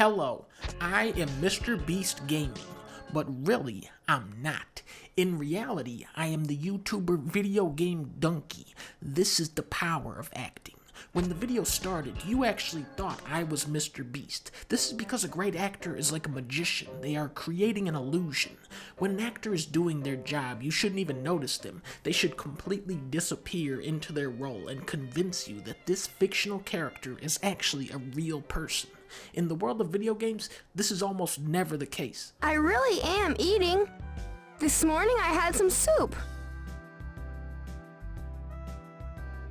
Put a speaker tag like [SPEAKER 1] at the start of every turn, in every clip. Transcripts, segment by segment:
[SPEAKER 1] Hello, I am Mr. Beast Gaming, but really, I'm not. In reality, I am the YouTuber Video Game Donkey. This is the power of acting. When the video started, you actually thought I was Mr. Beast. This is because a great actor is like a magician. They are creating an illusion. When an actor is doing their job, you shouldn't even notice them. They should completely disappear into their role and convince you that this fictional character is actually a real person. In the world of video games, this is almost never the case.
[SPEAKER 2] I really am eating. This morning I had some soup.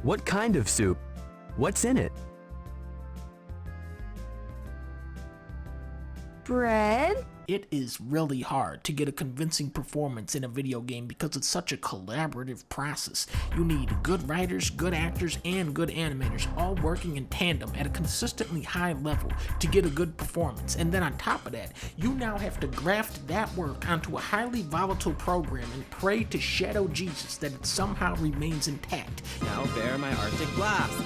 [SPEAKER 3] What kind of soup? What's in it?
[SPEAKER 2] Bread?
[SPEAKER 1] It is really hard to get a convincing performance in a video game because it's such a collaborative process. You need good writers, good actors, and good animators all working in tandem at a consistently high level to get a good performance. And then on top of that, you now have to graft that work onto a highly volatile program and pray to Shadow Jesus that it somehow remains intact.
[SPEAKER 4] Now bear my Arctic blast.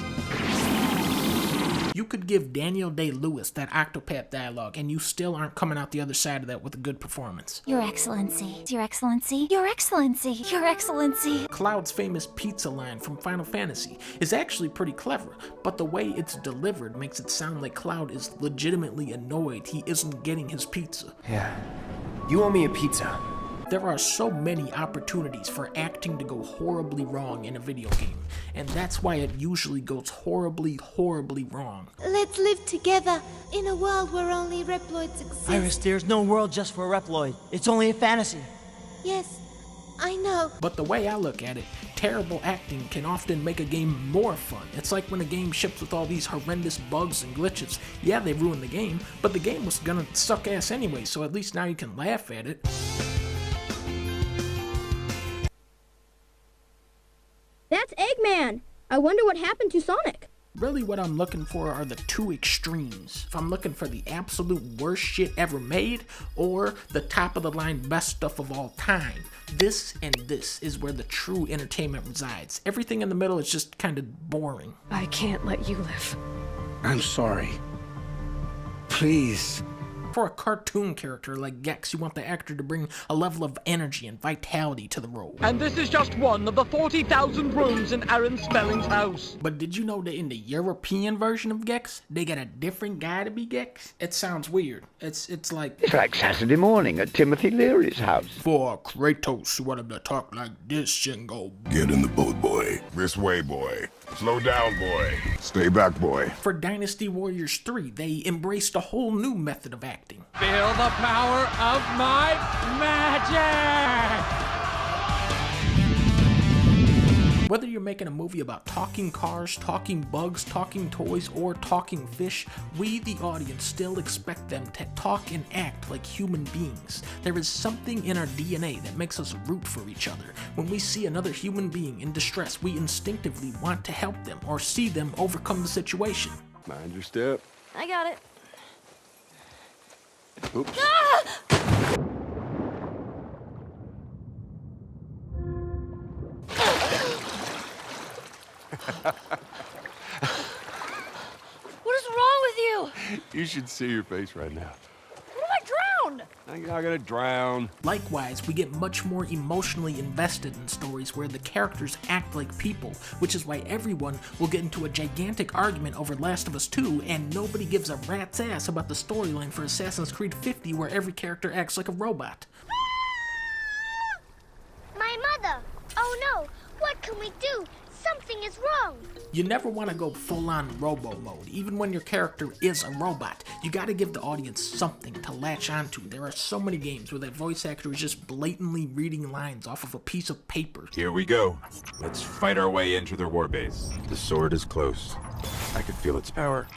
[SPEAKER 1] You could give Daniel Day-Lewis that Octopath dialogue and you still aren't coming out the other side of that with a good performance.
[SPEAKER 5] Your Excellency, Your Excellency, Your Excellency, Your Excellency.
[SPEAKER 1] Cloud's famous pizza line from Final Fantasy is actually pretty clever, but the way it's delivered makes it sound like Cloud is legitimately annoyed he isn't getting his pizza.
[SPEAKER 6] Yeah, you owe me a pizza.
[SPEAKER 1] There are so many opportunities for acting to go horribly wrong in a video game, and that's why it usually goes horribly, horribly wrong.
[SPEAKER 7] Let's live together in a world where only Reploids exist.
[SPEAKER 8] Iris, there's no world just for a Reploid. It's only a fantasy.
[SPEAKER 7] Yes, I know.
[SPEAKER 1] But the way I look at it, terrible acting can often make a game more fun. It's like when a game ships with all these horrendous bugs and glitches. Yeah, they ruined the game, but the game was gonna suck ass anyway, so at least now you can laugh at it.
[SPEAKER 2] That's Eggman! I wonder what happened to Sonic.
[SPEAKER 1] Really what I'm looking for are the two extremes. If I'm looking for the absolute worst shit ever made, or the top of the line best stuff of all time, this and this is where the true entertainment resides. Everything in the middle is just kind of boring.
[SPEAKER 2] I can't let you live.
[SPEAKER 6] I'm sorry. Please.
[SPEAKER 1] For a cartoon character like Gex, you want the actor to bring a level of energy and vitality to the role.
[SPEAKER 9] And this is just one of the 40,000 rooms in Aaron Spelling's house.
[SPEAKER 1] But did you know that in the European version of Gex, they got a different guy to be Gex? It sounds weird. It's like
[SPEAKER 10] Saturday morning at Timothy Leary's house.
[SPEAKER 1] For Kratos, you want him to talk like this and go,
[SPEAKER 11] "Get in the boat, boy. This way, boy. Slow down, boy. Stay back, boy."
[SPEAKER 1] For Dynasty Warriors 3, they embraced a whole new method of acting.
[SPEAKER 9] Feel the power of my magic!
[SPEAKER 1] Whether you're making a movie about talking cars, talking bugs, talking toys, or talking fish, we, the audience, still expect them to talk and act like human beings. There is something in our DNA that makes us root for each other. When we see another human being in distress, we instinctively want to help them or see them overcome the situation.
[SPEAKER 11] Mind your step.
[SPEAKER 5] I got it.
[SPEAKER 11] Oops.
[SPEAKER 5] Ah! What is wrong with you?
[SPEAKER 11] You should see your face right now.
[SPEAKER 5] What if I drown?
[SPEAKER 11] You're not gonna drown.
[SPEAKER 1] Likewise, we get much more emotionally invested in stories where the characters act like people, which is why everyone will get into a gigantic argument over Last of Us 2, and nobody gives a rat's ass about the storyline for Assassin's Creed 50 where every character acts like a robot.
[SPEAKER 7] My mother! Oh no! What can we do? Something is wrong!
[SPEAKER 1] You never want to go full-on robo mode, even when your character is a robot. You gotta give the audience something to latch onto. There are so many games where that voice actor is just blatantly reading lines off of a piece of paper.
[SPEAKER 11] Here we go. Let's fight our way into their warbase. The sword is close. I can feel its power.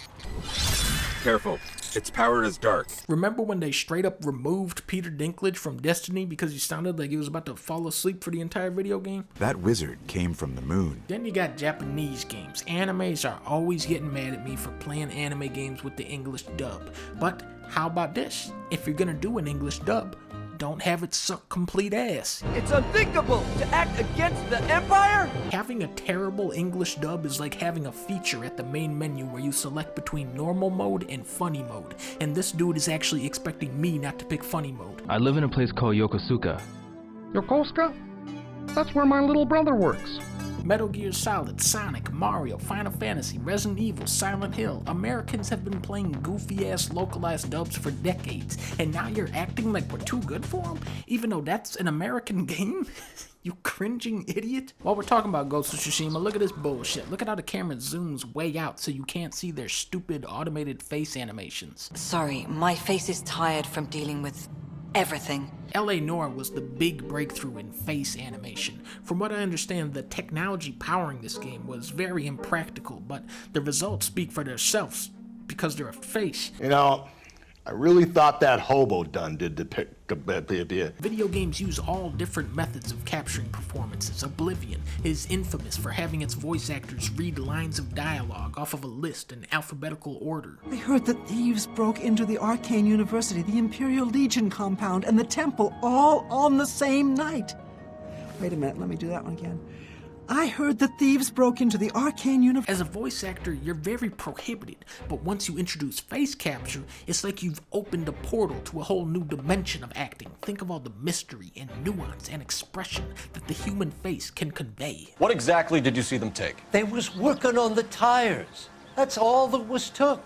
[SPEAKER 11] Careful. Its power is dark.
[SPEAKER 1] Remember when they straight up removed Peter Dinklage from Destiny because he sounded like he was about to fall asleep for the entire video game?
[SPEAKER 12] That wizard came from the moon.
[SPEAKER 1] Then you got Japanese games. Animes are always getting mad at me for playing anime games with the English dub. But how about this? If you're gonna do an English dub, but don't have it suck complete ass.
[SPEAKER 8] It's unthinkable to act against the Empire?
[SPEAKER 1] Having a terrible English dub is like having a feature at the main menu where you select between normal mode and funny mode, and this dude is actually expecting me not to pick funny mode.
[SPEAKER 3] I live in a place called Yokosuka.
[SPEAKER 13] Yokosuka? That's where my little brother works.
[SPEAKER 1] Metal Gear Solid, Sonic, Mario, Final Fantasy, Resident Evil, Silent Hill. Americans have been playing goofy-ass localized dubs for decades, and now you're acting like we're too good for them? Even though that's an American game? You cringing idiot. While we're talking about Ghost of Tsushima, look at this bullshit. Look at how the camera zooms way out so you can't see their stupid automated face animations.
[SPEAKER 14] Sorry, my face is tired from dealing with everything.
[SPEAKER 1] L.A. Noire was the big breakthrough in face animation. From what I understand, the technology powering this game was very impractical, but the results speak for themselves because they're a face.
[SPEAKER 15] You know, I really thought that hobo done did the pick.
[SPEAKER 1] Video games use all different methods of capturing performances. Oblivion is infamous for having its voice actors read lines of dialogue off of a list in alphabetical order.
[SPEAKER 16] I heard that thieves broke into the Arcane University, the Imperial Legion compound, and the temple all on the same night. Wait a minute, let me do that one again. I heard that thieves broke into the Arcane University.
[SPEAKER 1] As a voice actor, you're very prohibited, but once you introduce face capture, it's like you've opened a portal to a whole new dimension of acting. Think of all the mystery and nuance and expression that the human face can convey.
[SPEAKER 17] What exactly did you see them take?
[SPEAKER 18] They was working on the tires. That's all that was took.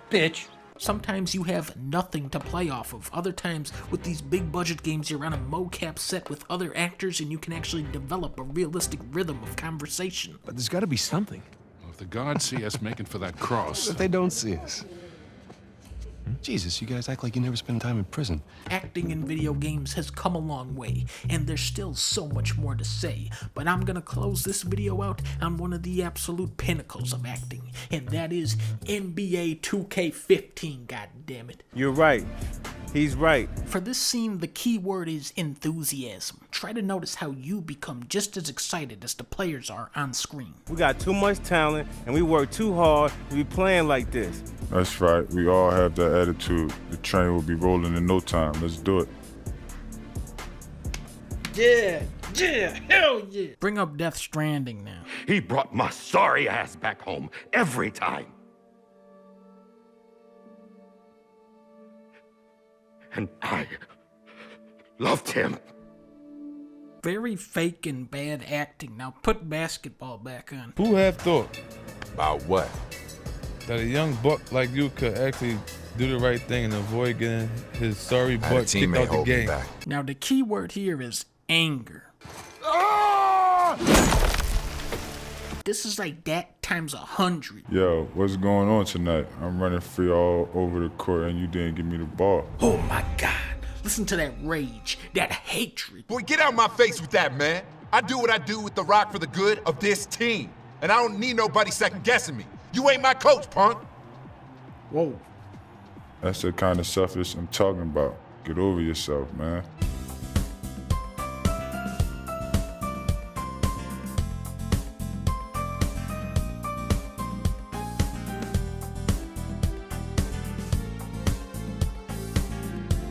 [SPEAKER 18] Bitch.
[SPEAKER 1] Sometimes you have nothing to play off of. Other times, with these big budget games, you're on a mocap set with other actors and you can actually develop a realistic rhythm of conversation.
[SPEAKER 12] But there's got to be something.
[SPEAKER 19] Well, if the gods see us making for that cross...
[SPEAKER 6] What if they don't see us? Jesus, you guys act like you never spend time in prison.
[SPEAKER 1] Acting in video games has come a long way, and there's still so much more to say, but I'm gonna close this video out on one of the absolute pinnacles of acting, and that is NBA 2K15, goddammit.
[SPEAKER 20] You're right. He's right.
[SPEAKER 1] For this scene, the key word is enthusiasm. Try to notice how you become just as excited as the players are on screen.
[SPEAKER 20] We got too much talent, and we work too hard to be playing like this.
[SPEAKER 11] That's right. We all have that attitude. The train will be rolling in no time. Let's do it.
[SPEAKER 1] Yeah, hell yeah. Bring up Death Stranding now.
[SPEAKER 21] He brought my sorry ass back home every time. And I loved him.
[SPEAKER 1] Very fake and bad acting. Now put basketball back on.
[SPEAKER 22] Who have thought?
[SPEAKER 11] About what?
[SPEAKER 22] That a young buck like you could actually do the right thing and avoid getting his sorry butt kicked out the game.
[SPEAKER 1] Now the key word here is anger. This is like that times 100.
[SPEAKER 11] Yo, what's going on tonight? I'm running free all over the court and you didn't give me the ball.
[SPEAKER 1] Oh my God. Listen to that rage, that hatred.
[SPEAKER 23] Boy, get out my face with that, man. I do what I do with the rock for the good of this team. And I don't need nobody second guessing me. You ain't my coach, punk.
[SPEAKER 1] Whoa.
[SPEAKER 11] That's the kind of selfish I'm talking about. Get over yourself, man.